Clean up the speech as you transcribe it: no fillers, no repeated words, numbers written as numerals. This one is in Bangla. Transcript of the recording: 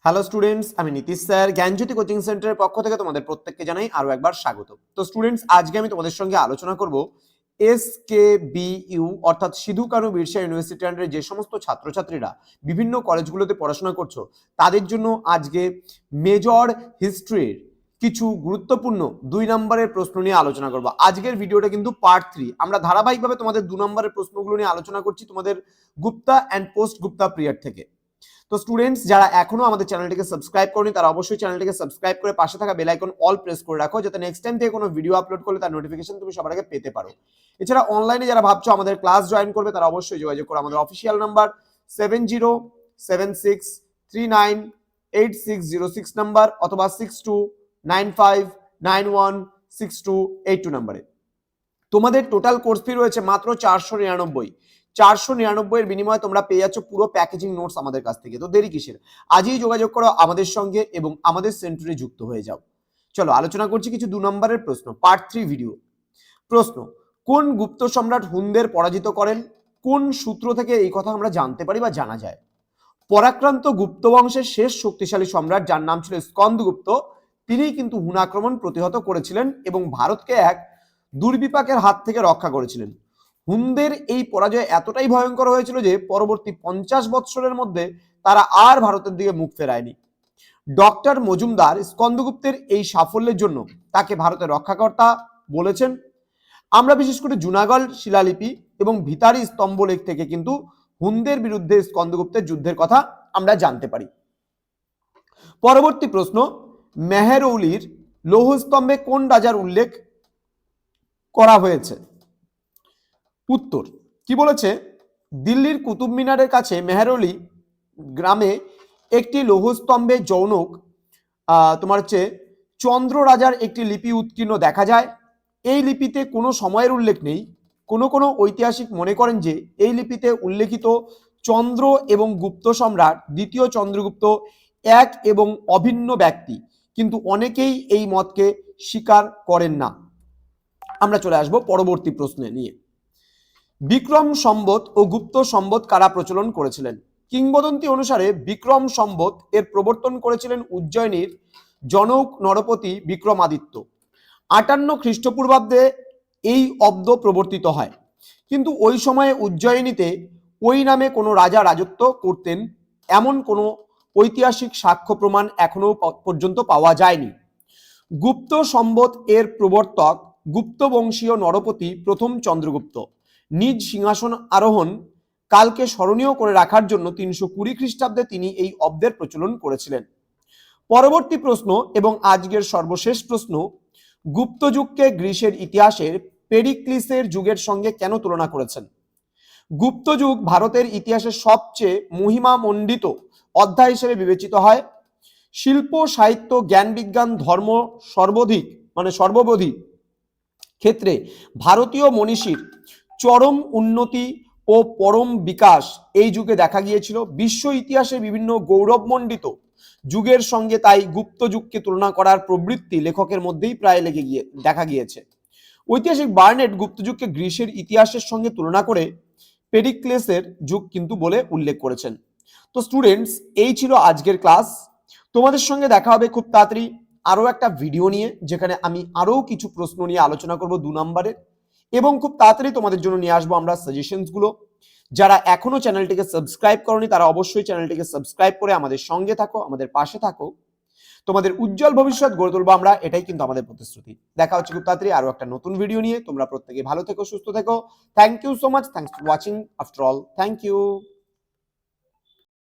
হ্যালো স্টুডেন্টস, আমি নীতিশ স্যার জ্ঞানজ্যোতি কোচিং সেন্টারের পক্ষ থেকে তোমাদের প্রত্যেককে জানাই আরো একবার স্বাগত। তো স্টুডেন্টস, আজকে আমি তোমাদের সঙ্গে আলোচনা করব SKBU অর্থাৎ সিধু কানু বিরসা ইউনিভার্সিটি আন্ডারে যে সমস্ত ছাত্রছাত্রীরা বিভিন্ন কলেজগুলোতে পড়াশোনা করছো তাদের জন্য আজকে মেজর হিস্ট্রির কিছু গুরুত্বপূর্ণ 2 নম্বরের প্রশ্ন নিয়ে আলোচনা করব। আজকের ভিডিওটা কিন্তু পার্ট 3। আমরা ধারাবাহিকভাবে তোমাদের 2 নম্বরের প্রশ্নগুলো নিয়ে আলোচনা করছি তোমাদের Gupta and post Gupta period থেকে। তো স্টুডেন্টস, যারা এখনো আমাদের চ্যানেলটিকে সাবস্ক্রাইব করনি তারা অবশ্যই চ্যানেলটিকে সাবস্ক্রাইব করে পাশে থাকা বেল আইকন অল প্রেস করে রাখো, যাতে নেক্সট টাইম থেকে কোনো ভিডিও আপলোড করলে তার নোটিফিকেশন তুমি সবার আগে পেতে পারো। এছাড়া অনলাইনে যারা ভাবছো আমাদের ক্লাস জয়েন করবে তারা অবশ্যই যোগাযোগ করো আমাদের অফিসিয়াল নাম্বার 7076398606 নাম্বার অথবা 6295916282 নাম্বারে। তোমাদের টোটাল কোর্স ফি রয়েছে মাত্র 499 এর বিনিময়ে তোমরা পেয়ে যাচ্ছ পুরো প্যাকেজিং নোটস আমাদের কাছ থেকে। তো দেরি কিসের, আজই যোগাযোগ করো আমাদের সঙ্গে এবং আমাদের সেন্টারে যুক্ত হয়ে যাও। চলো আলোচনা করছি কিছু 2 নম্বরের প্রশ্ন, পার্ট 3 ভিডিও। প্রশ্ন: কোন গুপ্ত সম্রাট হুনদের পরাজিত করেন? কোন সূত্র থেকে এই কথা আমরা জানতে পারি বা জানা যায়? পরাক্রান্ত গুপ্ত বংশের শেষ শক্তিশালী সম্রাট, যার নাম ছিল স্কন্দগুপ্ত, তিনিই কিন্তু হুন আক্রমণ প্রতিহত করেছিলেন এবং ভারতকে এক দুর্বিপাকের হাত থেকে রক্ষা করেছিলেন। হুনদের এই পরাজয় এতটাই ভয়ঙ্কর হয়েছিল যে পরবর্তী 50 বৎসরের মধ্যে তারা আর ভারতের দিকে মুখ ফেরায়নি। ডক্টর মজুমদার স্কন্দগুপ্তের এই সাফল্যের জন্য তাকে ভারতের রক্ষাকর্তা বলেছেন। আমরা বিশেষ করে জুনাগড় শিলালিপি এবং ভিতারি স্তম্ভলেখ থেকে কিন্তু হুনদের বিরুদ্ধে স্কন্দগুপ্তের যুদ্ধের কথা আমরা জানতে পারি। পরবর্তী প্রশ্ন: মেহেরৌলির লৌহস্তম্ভে কোন রাজার উল্লেখ করা হয়েছে? উত্তর কি বলেছে? দিল্লির কুতুব মিনারের কাছে মেহেরৌলি গ্রামে একটি লৌহস্তম্ভে জৌনক তোমার হচ্ছে চন্দ্র রাজার একটি লিপি উৎকীর্ণ দেখা যায়। এই লিপিতে কোনো সময়ের উল্লেখ নেই। কোনো ঐতিহাসিক মনে করেন যে এই লিপিতে উল্লেখিত চন্দ্র এবং গুপ্ত সম্রাট দ্বিতীয় চন্দ্রগুপ্ত এক এবং অভিন্ন ব্যক্তি, কিন্তু অনেকেই এই মতকে স্বীকার করেন না। আমরা চলে আসব পরবর্তী প্রশ্নে নিয়ে। বিক্রম সম্বত ও গুপ্ত সম্বত কারা প্রচলন করেছিলেন? কিংবদন্তি অনুসারে বিক্রম সম্বত এর প্রবর্তন করেছিলেন উজ্জয়িনীর জনক নরপতি বিক্রমাদিত্য। 58 খ্রিস্টপূর্বাব্দে এই অব্দ প্রবর্তিত হয়, কিন্তু ওই সময়ে উজ্জয়িনীতে ওই নামে কোনো রাজা রাজত্ব করতেন এমন কোনো ঐতিহাসিক সাক্ষ্য প্রমাণ এখনো পর্যন্ত পাওয়া যায়নি। গুপ্ত সম্বত এর প্রবর্তক গুপ্ত বংশীয় নরপতি প্রথম চন্দ্রগুপ্ত নিজ সিংহাসন আরোহণ কালকে স্মরণীয় করে রাখার জন্য 320 খ্রিস্টাব্দে তিনি এই অব্দের প্রচলন করেছিলেন। পরবর্তী প্রশ্ন এবং আজকের সর্বশেষ প্রশ্ন: গুপ্ত যুগকে গ্রিসের ইতিহাসের পেরিক্লিসের যুগের সঙ্গে কেন তুলনা করেছেন? গুপ্ত যুগ ভারতের ইতিহাসের সবচেয়ে মহিমামণ্ডিত অধ্যায় হিসেবে বিবেচিত হয়। শিল্প, সাহিত্য, জ্ঞান, বিজ্ঞান, ধর্ম সর্ববোধি ক্ষেত্রে ভারতীয় মনীষীর চরম উন্নতি ও পরম বিকাশ এই যুগে দেখা গিয়েছিল। বিশ্ব ইতিহাসে বিভিন্ন গৌরবমণ্ডিত যুগের সঙ্গে তাই গুপ্ত যুগকে তুলনা করার প্রবৃত্তি লেখকের মধ্যেই প্রায় দেখা গিয়েছে। ঐতিহাসিক বার্নেট গুপ্ত যুগকে গ্রিসের ইতিহাসের সঙ্গে তুলনা করে পেরিক্লেসের যুগ কিন্তু বলে উল্লেখ করেছেন। তো স্টুডেন্টস, এই ছিল আজকের ক্লাস। তোমাদের সঙ্গে দেখা হবে খুব তাড়াতাড়ি আরো একটা ভিডিও নিয়ে, যেখানে আমি আরো কিছু প্রশ্ন নিয়ে আলোচনা করব 2 নম্বরের, এবং খুব তাড়াতাড়ি তোমাদের জন্য নিয়ে আসবো আমরা সাজেশনস গুলো। যারা এখনো চ্যানেলটিকে সাবস্ক্রাইব করনি তারা অবশ্যই চ্যানেলটিকে সাবস্ক্রাইব করে আমাদের সঙ্গে থাকো, আমাদের পাশে থাকো। তোমাদের উজ্জ্বল ভবিষ্যৎ গড়ে তুলবো আমরা, এটাই কিন্তু আমাদের প্রতিশ্রুতি। দেখা হচ্ছে খুব তাড়াতাড়ি আরো একটা নতুন ভিডিও নিয়ে। তোমরা প্রত্যেকে ভালো থেকো, সুস্থ থেকো। Thank you so much. Thanks for watching after all. Thank you.